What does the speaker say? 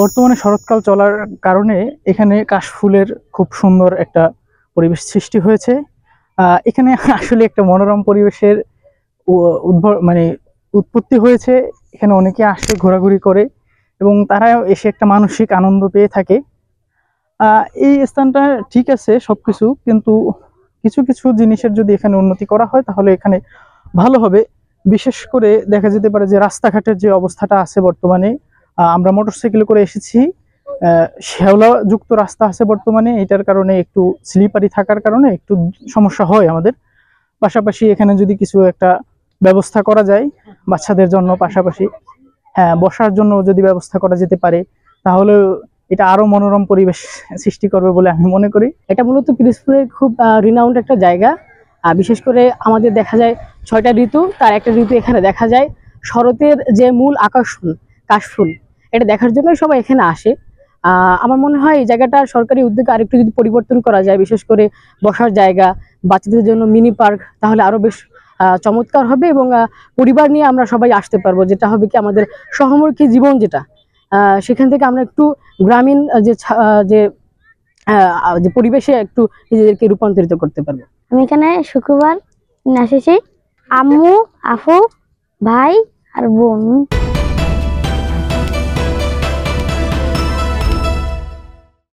বর্তমানে শরৎকাল চলার কারণে এখানে কাশফুলের খুব সুন্দর একটা পরিবেশ সৃষ্টি হয়েছে। এখানে আসলে একটা মনোরম পরিবেশের মানে উৎপত্তি হয়েছে। এখানে অনেকে আসে, ঘোরাঘুরি করে এবং তারাও এসে একটা মানসিক আনন্দ পেয়ে থাকে। এই স্থানটা ঠিক আছে সবকিছু, কিন্তু কিছু কিছু জিনিসের যদি এখানে উন্নতি করা হয় তাহলে এখানে ভালো হবে। বিশেষ করে দেখা যেতে পারে যে রাস্তাঘাটের যে অবস্থাটা আছে বর্তমানে, আমরা মোটরসাইকেলে করে এসেছি, শ্যাওলা যুক্ত রাস্তা আছে বর্তমানে, এটার কারণে একটু স্লিপারি থাকার কারণে একটু সমস্যা হয় আমাদের। পাশাপাশি এখানে যদি কিছু একটা ব্যবস্থা করা যায় বাচ্চাদের জন্য, পাশাপাশি হ্যাঁ বসার জন্য যদি ব্যবস্থা করা যেতে পারে তাহলে এটা আরো মনোরম পরিবেশ সৃষ্টি করবে বলে আমি মনে করি। এটা মূলত পিরোজপুরের খুব রিনাউন্ড একটা জায়গা। বিশেষ করে আমাদের দেখা যায় 6টা ঋতু, তার একটা ঋতু এখানে দেখা যায় শরতের যে মূল আকর্ষণ কাশফুল, এটা দেখার জন্য সবাই এখানে আসে। আমার মনে হয় এই জায়গাটা সরকারি উদ্যোগে আরেকটু যদি পরিবর্তন করা যায়, বিশেষ করে বসার জায়গা, বাচ্চাদের জন্য মিনি পার্ক, তাহলে আরো বেশ চমৎকার হবে এবং পরিবার নিয়ে আমরা সবাই আসতে পারবো। যেটা হবে কি আমাদের শহরমুখী জীবন যেটা, সেখান থেকে আমরা একটু গ্রামীণ যে যে পরিবেশে একটু নিজেদেরকে রূপান্তরিত করতে পারবো। আমি এখানে শুক্রবার এসেছি, আম্মু, আপু, ভাই আর বোন।